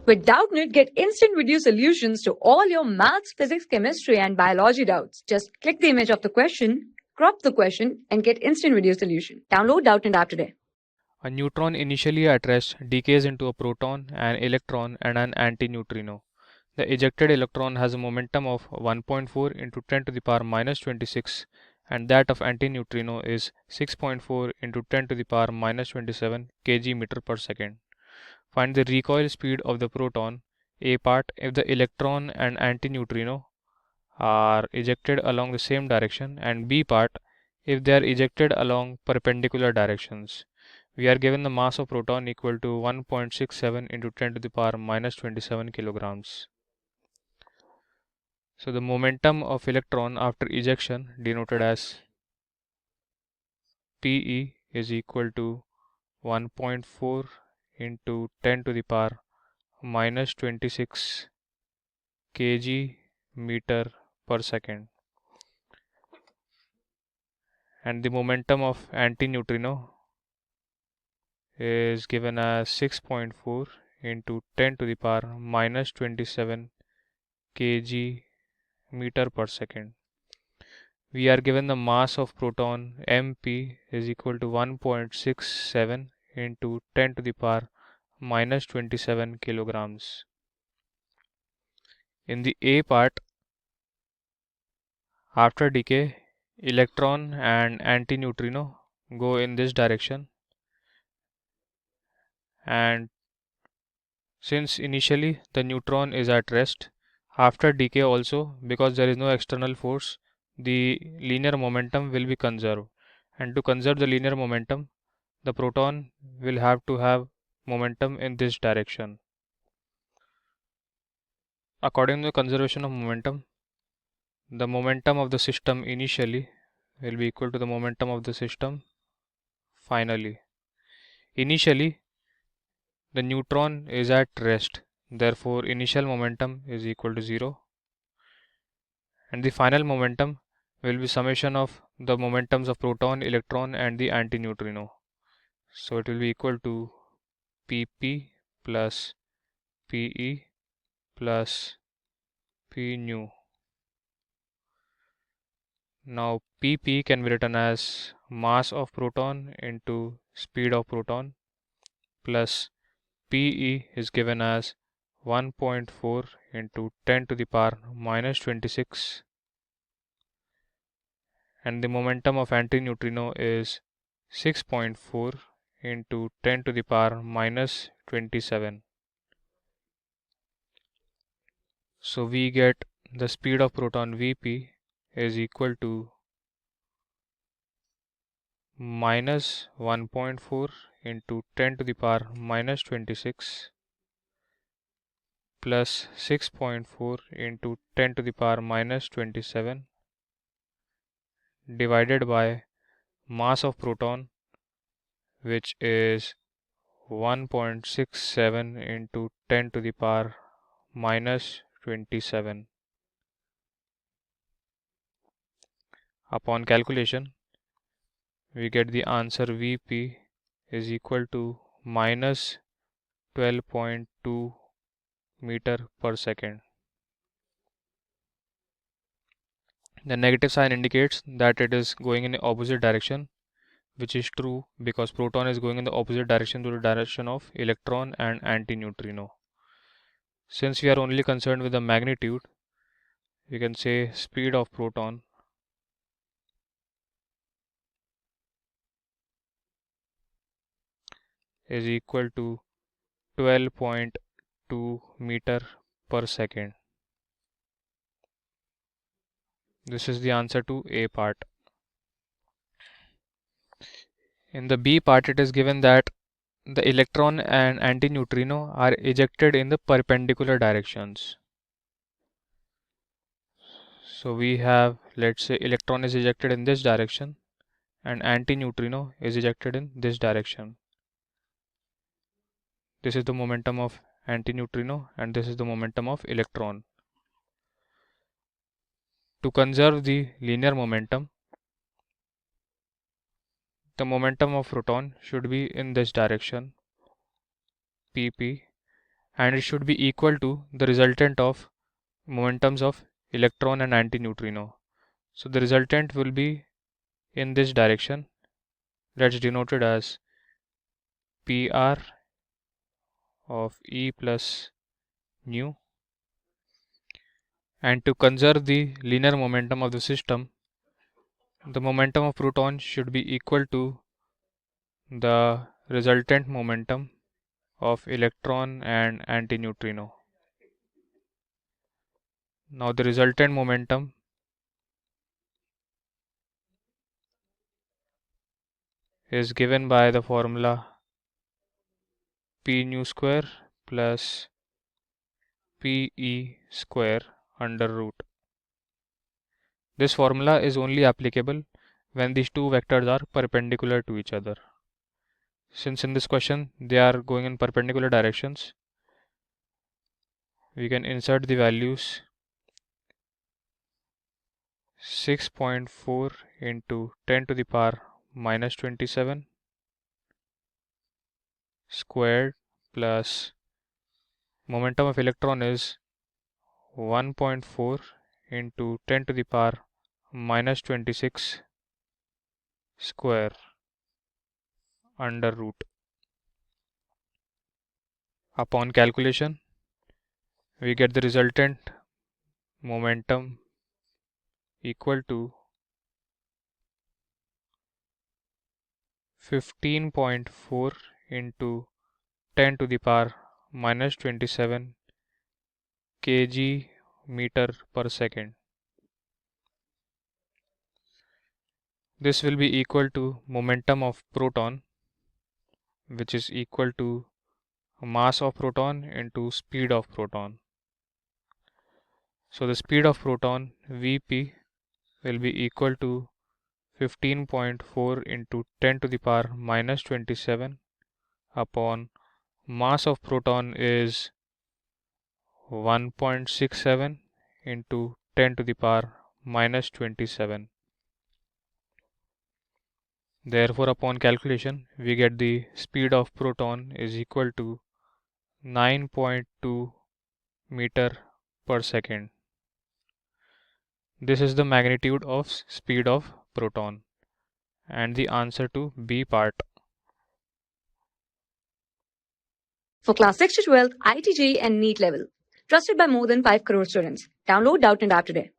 With Doubtnut, get instant video solutions to all your maths, physics, chemistry, and biology doubts. Just click the image of the question, crop the question, and get instant video solution. Download Doubtnut app today. A neutron initially at rest decays into a proton, an electron, and an antineutrino. The ejected electron has a momentum of 1.4 into 10 to the power minus 26, and that of antineutrino is 6.4 into 10 to the power minus 27 kg meter per second. Find the recoil speed of the proton, A part, if the electron and antineutrino are ejected along the same direction, and B part, if they are ejected along perpendicular directions. We are given the mass of proton equal to 1.67 into 10 to the power minus 27 kilograms. So the momentum of electron after ejection, denoted as Pe, is equal to 1.4 into 10 to the power minus 26 kg meter per second, and the momentum of antineutrino is given as 6.4 into 10 to the power minus 27 kg meter per second. We are given the mass of proton MP is equal to 1.67 into 10 to the power minus 27 kilograms. In the A part, after decay, electron and antineutrino go in this direction, and since initially the neutron is at rest, after decay also, because there is no external force, the linear momentum will be conserved, and to conserve the linear momentum, the proton will have to have momentum in this direction. According to the conservation of momentum, the momentum of the system initially will be equal to the momentum of the system finally. Initially, the neutron is at rest, therefore initial momentum is equal to 0, and the final momentum will be summation of the momentums of proton, electron, and the antineutrino. So it will be equal to Pp plus Pe plus P nu. Now Pp can be written as mass of proton into speed of proton, plus Pe is given as 1.4 into 10 to the power minus 26, and the momentum of antineutrino is 6.4 into 10 to the power minus 27. So we get the speed of proton Vp is equal to minus 1.4 into 10 to the power minus 26 plus 6.4 into 10 to the power minus 27 divided by mass of proton, which is 1.67 into 10 to the power minus 27. Upon calculation, we get the answer Vp is equal to minus 12.2 meter per second. The negative sign indicates that it is going in the opposite direction, which is true because proton is going in the opposite direction to the direction of electron and antineutrino. Since we are only concerned with the magnitude, we can say speed of proton is equal to 12.2 meter per second. This is the answer to A part. In the B part, it is given that the electron and antineutrino are ejected in the perpendicular directions. So we have, let's say, electron is ejected in this direction and antineutrino is ejected in this direction. This is the momentum of antineutrino and this is the momentum of electron. To conserve the linear momentum, the momentum of proton should be in this direction, Pp, and it should be equal to the resultant of momentums of electron and antineutrino. So the resultant will be in this direction. Let's denote it as PR of E plus nu. And to conserve the linear momentum of the system, the momentum of proton should be equal to the resultant momentum of electron and antineutrino. Now the resultant momentum is given by the formula P nu square plus PE square under root. This formula is only applicable when these two vectors are perpendicular to each other. Since in this question they are going in perpendicular directions, we can insert the values 6.4 into 10 to the power minus 27 squared plus momentum of electron is 1.4 into 10 to the power minus 26 square under root. Upon calculation, we get the resultant momentum equal to 15.4 into 10 to the power minus 27 kg meter per second. This will be equal to momentum of proton, which is equal to mass of proton into speed of proton. So the speed of proton Vp will be equal to 15.4 into 10 to the power minus 27 upon mass of proton is 1.67 into 10 to the power minus 27. Therefore, upon calculation, we get the speed of proton is equal to 9.2 meter per second. This is the magnitude of speed of proton and the answer to B part. For class 6 to 12, IIT JEE and NEET level. Trusted by more than 5 crore students. Download Doubtnut app today.